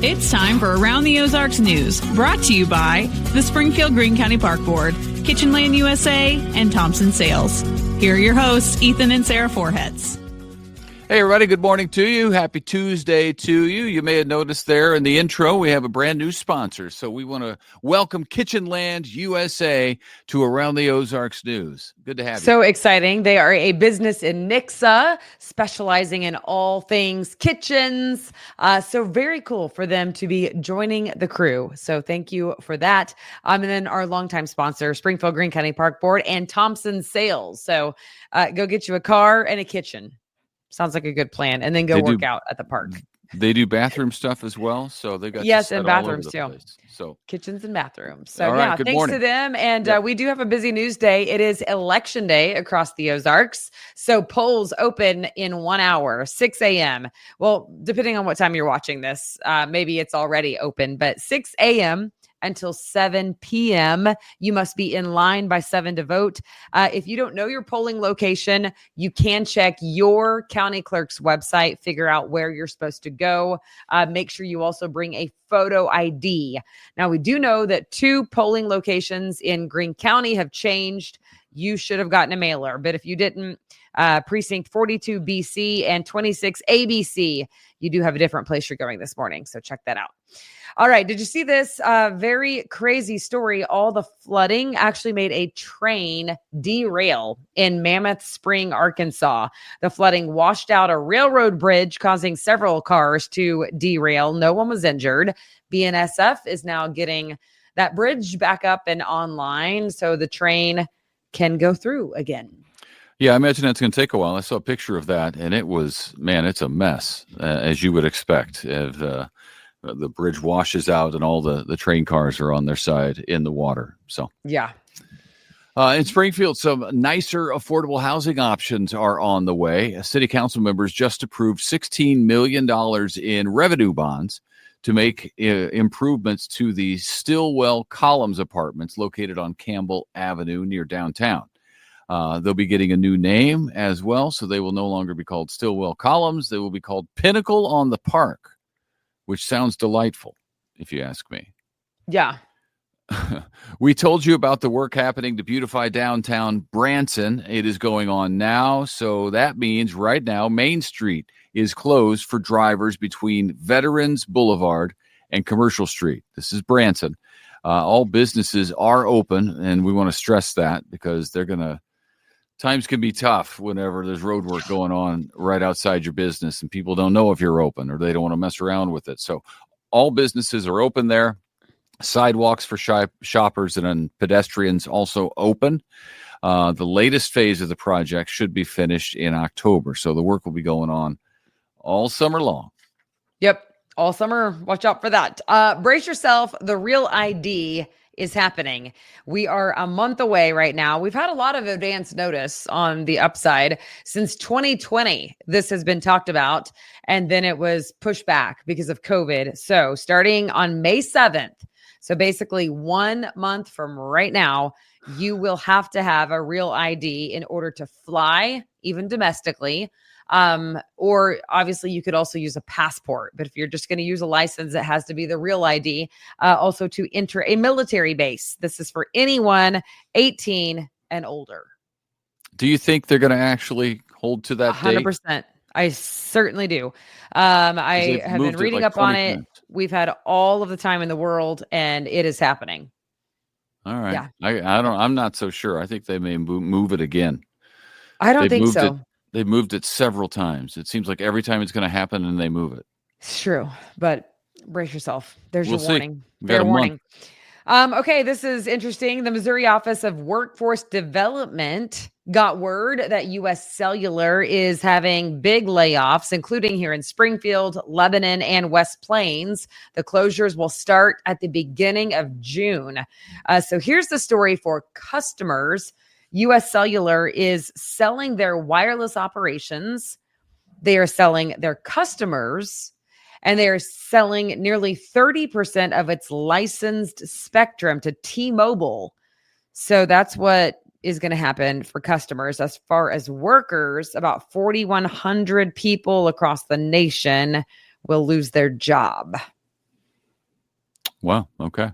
It's time for Around the Ozarks News, brought to you by the Springfield Greene County Park Board, Kitchen Land USA, and Thompson Sales. Here are your hosts, Ethan and Sarah Forhetz. Hey, everybody. Good morning to you. Happy Tuesday to you. You may have noticed there in the intro, we have a brand new sponsor. So we want to welcome Kitchen Land USA to Around the Ozarks News. Good to have you. So exciting. They are a business in Nixa, specializing in all things kitchens. So very cool for them to be joining the crew. So thank you for that. And then our longtime sponsor, Springfield Greene County Park Board and Thompson Sales. So go get you a car and a kitchen. Sounds like a good plan. And then go work out at the park. They do bathroom stuff as well. So they got and bathrooms too. So kitchens and bathrooms. So right, thanks morning. to them. And we do have a busy news day. It is election day across the Ozarks. So polls open in 1 hour, 6 a.m. Well, depending on what time you're watching this, maybe it's already open, but 6 a.m. until 7 p.m. You must be in line by 7 to vote. If you don't know your polling location, you can check your county clerk's website, figure out where you're supposed to go. Make sure you also bring a photo ID. Now, we do know that 2 polling locations in Greene County have changed. You should have gotten a mailer, but if you didn't, precinct 42 BC and 26 ABC, you do have a different place you're going this morning. So check that out. All right. Did you see this very crazy story? All the flooding actually made a train derail in Mammoth Spring, Arkansas. The flooding washed out a railroad bridge, causing several cars to derail. No one was injured. BNSF is now getting that bridge back up and online so the train can go through again. Yeah, I imagine it's going to take a while. I saw a picture of that, and it was, man, it's a mess, as you would expect. If the bridge washes out and all the train cars are on their side in the water. So yeah. In Springfield, some nicer affordable housing options are on the way. City council members just approved $16 million in revenue bonds to make improvements to the Stillwell Columns apartments located on Campbell Avenue near downtown. They'll be getting a new name as well, so they will no longer be called Stillwell Columns. They will be called Pinnacle on the Park, which sounds delightful, if you ask me. Yeah. We told you about the work happening to beautify downtown Branson. It is going on now, so that means right now Main Street is closed for drivers between Veterans Boulevard and Commercial Street. This is Branson. All businesses are open, and we want to stress that because times can be tough whenever there's road work going on right outside your business and people don't know if you're open or they don't want to mess around with it. So all businesses are open there. Sidewalks for shoppers and pedestrians also open. The latest phase of the project should be finished in October. So the work will be going on all summer long. Yep. All summer. Watch out for that. Brace yourself. The Real ID is happening. We are a month away right now. We've had a lot of advance notice on the upside since 2020. This has been talked about, and then it was pushed back because of COVID. So starting on May 7th, so basically 1 month from right now, you will have to have a Real ID in order to fly, even domestically. Or obviously you could also use a passport, but if you're just going to use a license, it has to be the Real ID, also to enter a military base. This is for anyone 18 and older. Do you think they're going to actually hold to that 100%. date? I certainly do. I have been reading up on it. We've had all of the time in the world and it is happening. All right. Yeah. I'm not so sure. I think they may move it again. I don't think so. They've moved it several times. It seems like every time it's going to happen and they move it. It's true, but brace yourself. There's your warning. Fair warning. Okay, this is interesting. The Missouri Office of Workforce Development got word that U.S. Cellular is having big layoffs, including here in Springfield, Lebanon, and West Plains. The closures will start at the beginning of June. So here's the story for customers. U.S. Cellular is selling their wireless operations. They are selling their customers, and they are selling nearly 30% of its licensed spectrum to T-Mobile. So that's what is going to happen for customers. As far as workers, about 4,100 people across the nation will lose their job. Wow. Okay.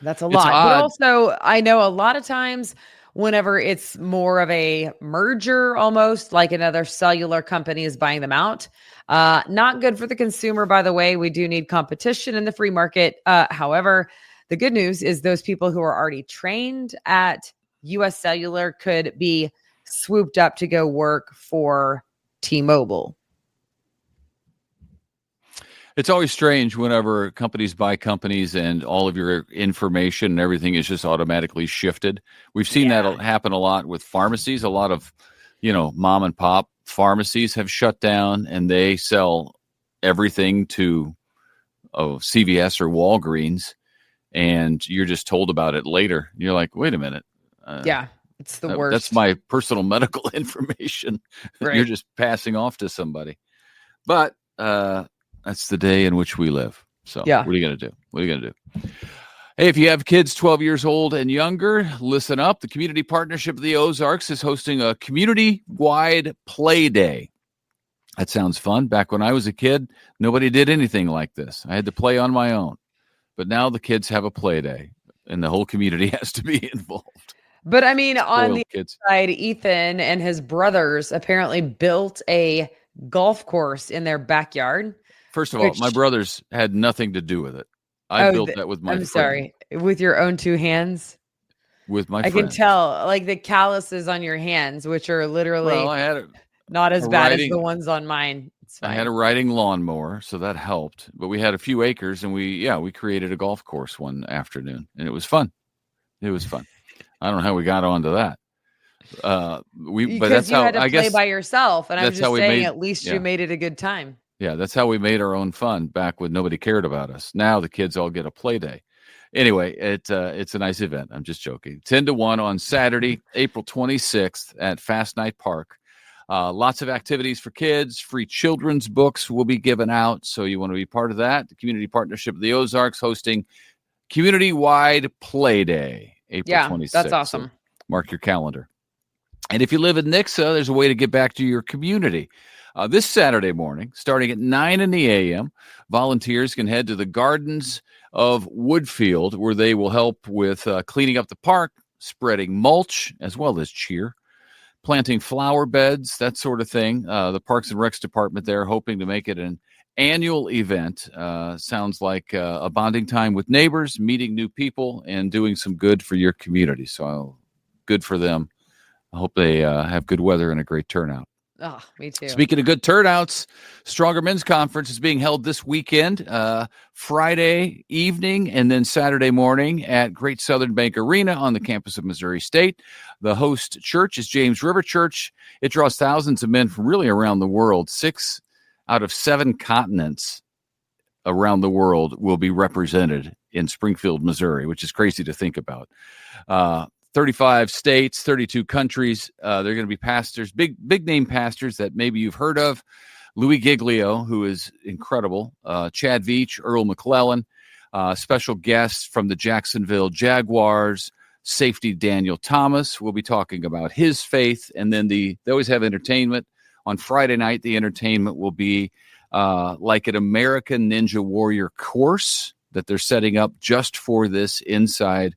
That's a It's lot. But odd. also, I know a lot of times whenever it's more of a merger, almost like another cellular company is buying them out, not good for the consumer, by the way. We do need competition in the free market. However, the good news is those people who are already trained at US Cellular could be swooped up to go work for T-Mobile. It's always strange whenever companies buy companies and all of your information and everything is just automatically shifted. We've seen that happen a lot with pharmacies. A lot of, mom and pop pharmacies have shut down and they sell everything to CVS or Walgreens, and you're just told about it later. You're like, wait a minute. It's the worst. That's my personal medical information. Right. You're just passing off to somebody. But that's the day in which we live. So what are you going to do? Hey, if you have kids 12 years old and younger, listen up. The Community Partnership of the Ozarks is hosting a community-wide play day. That sounds fun. Back when I was a kid, nobody did anything like this. I had to play on my own. But now the kids have a play day, and the whole community has to be involved. But I mean, on the kids. side, Ethan and his brothers apparently built a golf course in their backyard. First of all, my brothers had nothing to do with it. I built that with my friend. Sorry, with your own two hands? With my friend. I can tell, like the calluses on your hands, which are literally not as bad as the ones on mine. It's fine. I had a riding lawnmower, so that helped. But we had a few acres, and we created a golf course one afternoon, and it was fun. I don't know how we got onto that. But that's how had to I play guess by yourself, and I'm just saying, at least you made it a good time. Yeah, that's how we made our own fun back when nobody cared about us. Now the kids all get a play day. Anyway, it's a nice event. I'm just joking. 10 to 1 on Saturday, April 26th at Fast Night Park. Lots of activities for kids. Free children's books will be given out. So you want to be part of that. The Community Partnership of the Ozarks hosting community-wide play day, April 26th. That's awesome. So mark your calendar. And if you live in Nixa, there's a way to get back to your community. This Saturday morning, starting at 9 a.m., volunteers can head to the Gardens of Woodfield, where they will help with cleaning up the park, spreading mulch, as well as cheer, planting flower beds, that sort of thing. The Parks and Recs department there hoping to make it an annual event. Sounds like a bonding time with neighbors, meeting new people, and doing some good for your community. So good for them. I hope they have good weather and a great turnout. Oh, me too. Speaking of good turnouts, Stronger Men's Conference is being held this weekend, Friday evening and then Saturday morning at Great Southern Bank Arena on the campus of Missouri State. The host church is James River Church. It draws thousands of men from really around the world. 6 out of 7 continents around the world will be represented in Springfield, Missouri, which is crazy to think about. 35 states, 32 countries. They're going to be pastors, big name pastors that maybe you've heard of. Louis Giglio, who is incredible. Chad Veach, Earl McClellan. Special guests from the Jacksonville Jaguars. Safety Daniel Thomas. We'll be talking about his faith. And then they always have entertainment. On Friday night, the entertainment will be like an American Ninja Warrior course that they're setting up just for this inside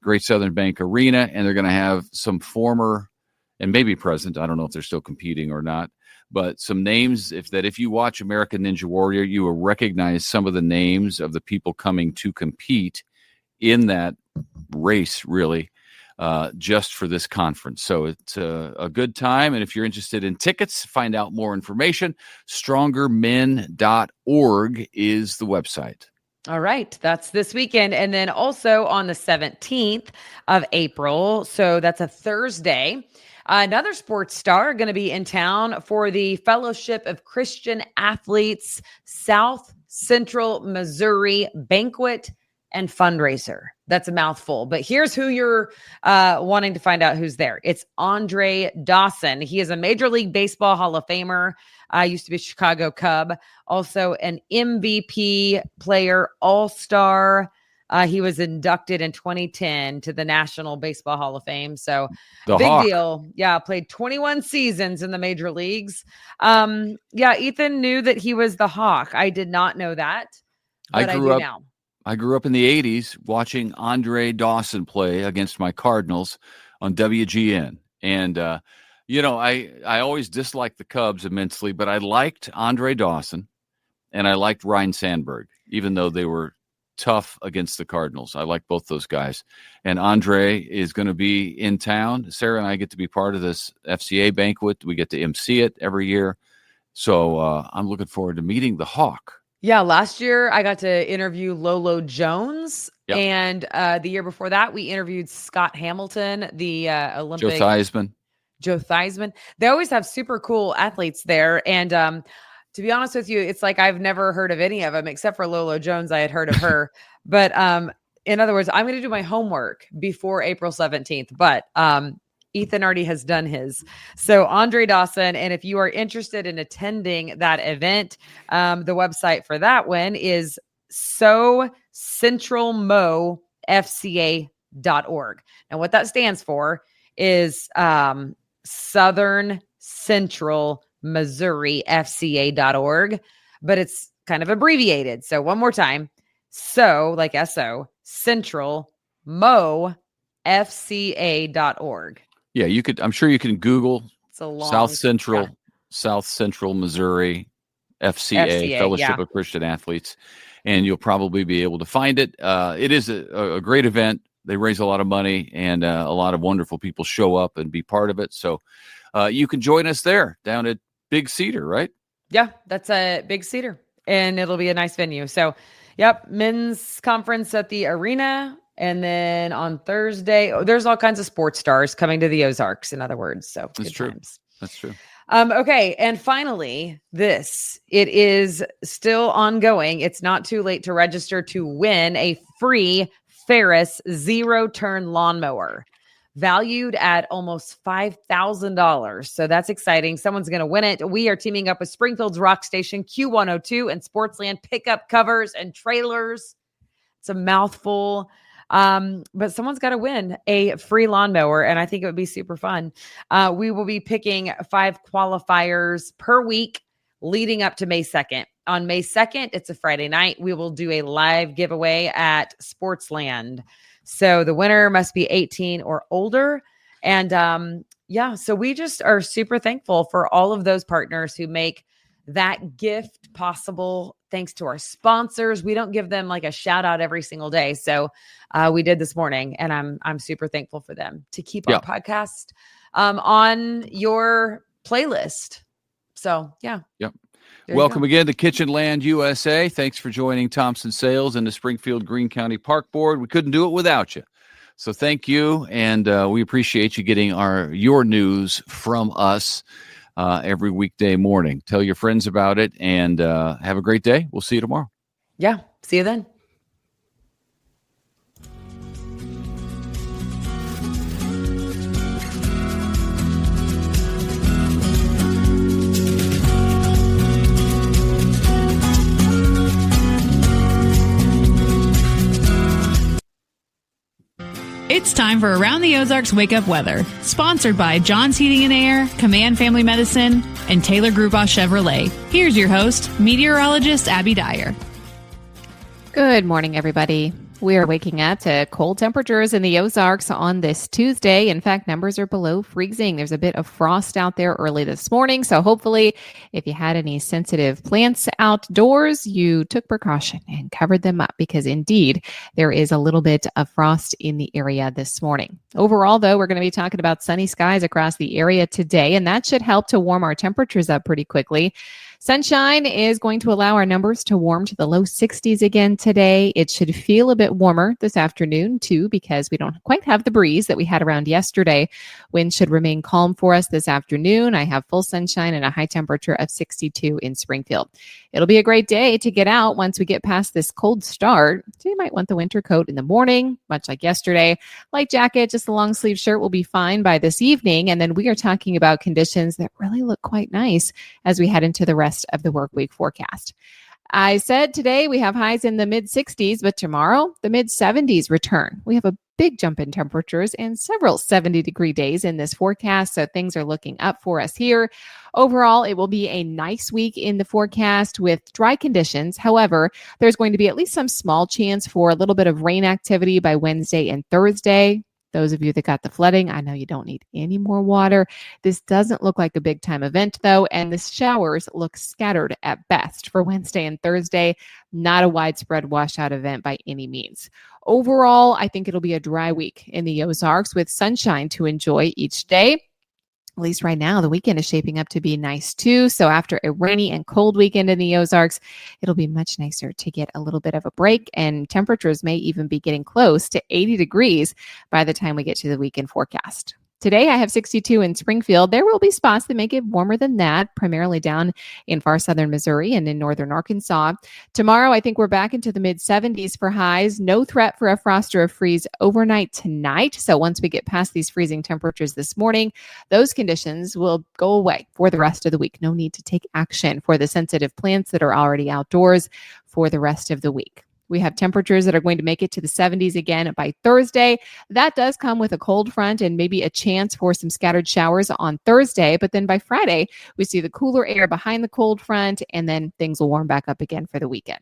Great Southern Bank Arena, and they're going to have some former and maybe present, I don't know if they're still competing or not, but some names if you watch American Ninja Warrior, you will recognize some of the names of the people coming to compete in that race, really, just for this conference. So it's a good time, and if you're interested in tickets, find out more information, strongermen.org is the website. All right. That's this weekend. And then also on the 17th of April, so that's a Thursday, another sports star going to be in town for the Fellowship of Christian Athletes South Central Missouri Banquet and Fundraiser. That's a mouthful, but here's who you're wanting to find out who's there. It's Andre Dawson. He is a Major League Baseball Hall of Famer. Used to be a Chicago Cub, also an MVP player, all-star. He was inducted in 2010 to the National Baseball Hall of Fame. So big Hawk. deal. Yeah, played 21 seasons in the major leagues. Ethan knew that he was the Hawk. I did not know that, but I do now. I grew up in the 80s watching Andre Dawson play against my Cardinals on WGN. And, I always disliked the Cubs immensely, but I liked Andre Dawson and I liked Ryne Sandberg, even though they were tough against the Cardinals. I like both those guys. And Andre is going to be in town. Sarah and I get to be part of this FCA banquet. We get to MC it every year. So I'm looking forward to meeting the Hawk. Yeah, last year I got to interview Lolo Jones. Yep. And the year before that, we interviewed Scott Hamilton, the Olympic. Joe Theismann. They always have super cool athletes there. And to be honest with you, it's like I've never heard of any of them except for Lolo Jones. I had heard of her. But in other words, I'm going to do my homework before April 17th. But Ethan already has done his. So Andre Dawson. And if you are interested in attending that event, the website for that one is SoCentralMoFCA.org. And what that stands for is Southern Central Missouri FCA.org, but it's kind of abbreviated. So one more time. So like SO Central Mo FCA.org. Yeah, I'm sure you can Google South Central Missouri FCA Fellowship of Christian Athletes, and you'll probably be able to find it. It is a great event. They raise a lot of money, and a lot of wonderful people show up and be part of it. So you can join us there down at Big Cedar, right? Yeah, that's a Big Cedar, and it'll be a nice venue. So, yep, men's conference at the arena. And then on Thursday, there's all kinds of sports stars coming to the Ozarks, in other words. So that's true. Times. That's true. Okay. And finally, it is still ongoing. It's not too late to register to win a free Ferris zero-turn lawnmower valued at almost $5,000. So that's exciting. Someone's going to win it. We are teaming up with Springfield's Rock Station Q102 and Sportsland pickup covers and trailers. It's a mouthful. But someone's got to win a free lawnmower, and I think it would be super fun. We will be picking 5 qualifiers per week leading up to May 2nd. On May 2nd, it's a Friday night. We will do a live giveaway at Sportsland. So the winner must be 18 or older. And so we just are super thankful for all of those partners who make that gift possible. Thanks to our sponsors. We don't give them like a shout out every single day. So we did this morning, and I'm super thankful for them to keep our podcast on your playlist. So, yeah. Yep. Welcome again to Kitchenland USA. Thanks for joining Thompson Sales and the Springfield Greene County Park Board. We couldn't do it without you. So thank you. And we appreciate you getting your news from us every weekday morning. Tell your friends about it, and have a great day. We'll see you tomorrow. Yeah. See you then. It's time for Around the Ozarks Wake Up Weather, sponsored by John's Heating and Air, Command Family Medicine, and Taylor Grubaugh Chevrolet. Here's your host, meteorologist Abby Dyer. Good morning, everybody. We are waking up to cold temperatures in the Ozarks on this Tuesday. In fact, numbers are below freezing. There's a bit of frost out there early this morning. So hopefully, if you had any sensitive plants outdoors, you took precaution and covered them up, because indeed, there is a little bit of frost in the area this morning. Overall, though, we're going to be talking about sunny skies across the area today, and that should help to warm our temperatures up pretty quickly. Sunshine is going to allow our numbers to warm to the low 60s again today. It should feel a bit warmer this afternoon, too, because we don't quite have the breeze that we had around yesterday. Wind should remain calm for us this afternoon. I have full sunshine and a high temperature of 62 in Springfield. It'll be a great day to get out once we get past this cold start. So you might want the winter coat in the morning, much like yesterday. Light jacket, just a long sleeve shirt will be fine by this evening. And then we are talking about conditions that really look quite nice as we head into the rest of the work week forecast. I said today we have highs in the mid 60s, but tomorrow the mid 70s return. We have a big jump in temperatures and several 70-degree days in this forecast. So things are looking up for us here. Overall, it will be a nice week in the forecast with dry conditions. However, there's going to be at least some small chance for a little bit of rain activity by Wednesday and Thursday. Those of you that got the flooding, I know you don't need any more water. This doesn't look like a big time event though, and the showers look scattered at best for Wednesday and Thursday. Not a widespread washout event by any means. Overall, I think it'll be a dry week in the Ozarks with sunshine to enjoy each day. At least right now, the weekend is shaping up to be nice too. So after a rainy and cold weekend in the Ozarks, it'll be much nicer to get a little bit of a break, and temperatures may even be getting close to 80 degrees by the time we get to the weekend forecast. Today, I have 62 in Springfield. There will be spots that make it warmer than that, primarily down in far southern Missouri and in northern Arkansas. Tomorrow, I think we're back into the mid-70s for highs. No threat for a frost or a freeze overnight tonight. So once we get past these freezing temperatures this morning, those conditions will go away for the rest of the week. No need to take action for the sensitive plants that are already outdoors for the rest of the week. We have temperatures that are going to make it to the 70s again by Thursday. That does come with a cold front and maybe a chance for some scattered showers on Thursday. But then by Friday, we see the cooler air behind the cold front, and then things will warm back up again for the weekend.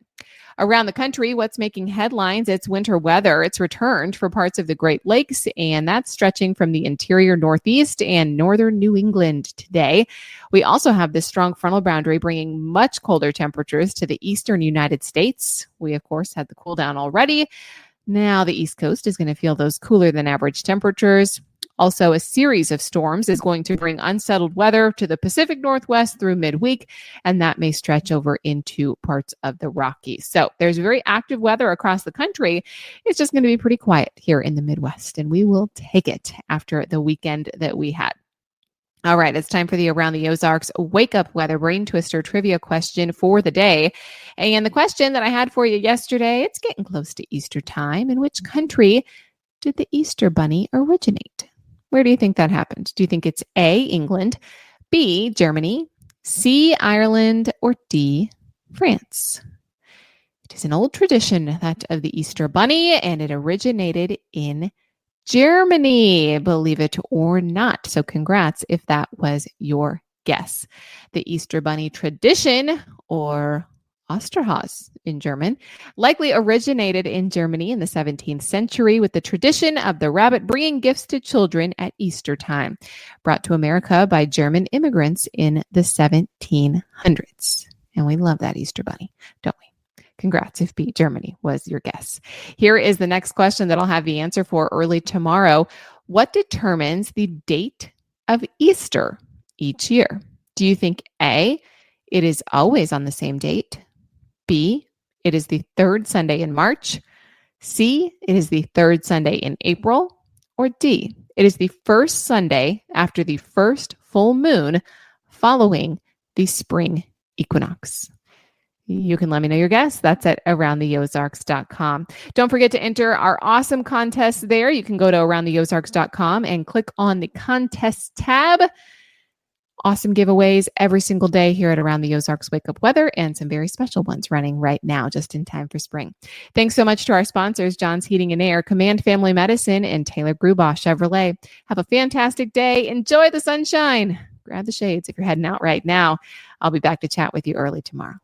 Around the country, what's making headlines? It's winter weather. It's returned for parts of the Great Lakes, and that's stretching from the interior Northeast and northern New England today. We also have this strong frontal boundary bringing much colder temperatures to the eastern United States. We, of course, had the cool down already. Now the East Coast is going to feel those cooler than average temperatures. Also, a series of storms is going to bring unsettled weather to the Pacific Northwest through midweek, and that may stretch over into parts of the Rockies. So there's very active weather across the country. It's just going to be pretty quiet here in the Midwest, and we will take it after the weekend that we had. All right, it's time for the Around the Ozarks Wake Up Weather Brain Twister trivia question for the day. And the question that I had for you yesterday, it's getting close to Easter time. In which country did the Easter Bunny originate? Where do you think that happened? Do you think it's A, England, B, Germany, C, Ireland, or D, France? It is an old tradition, that of the Easter Bunny, and it originated in Germany, believe it or not. So congrats if that was your guess. The Easter Bunny tradition, or Osterhaus in German, likely originated in Germany in the 17th century with the tradition of the rabbit bringing gifts to children at Easter time, brought to America by German immigrants in the 1700s. And we love that Easter Bunny, don't we? Congrats if B, Germany was your guess. Here is the next question that I'll have the answer for early tomorrow. What determines the date of Easter each year? Do you think A, it is always on the same date? B, it is the third Sunday in March? C, it is the third Sunday in April? Or D, it is the first Sunday after the first full moon following the spring equinox? You can let me know your guess. That's at aroundtheozarks.com. Don't forget to enter our awesome contest there. You can go to aroundtheozarks.com and click on the contest tab. Awesome giveaways every single day here at Around the Ozarks Wake Up Weather, and some very special ones running right now just in time for spring. Thanks so much to our sponsors, John's Heating and Air, Command Family Medicine, and Taylor Grubaugh Chevrolet. Have a fantastic day. Enjoy the sunshine. Grab the shades if you're heading out right now. I'll be back to chat with you early tomorrow.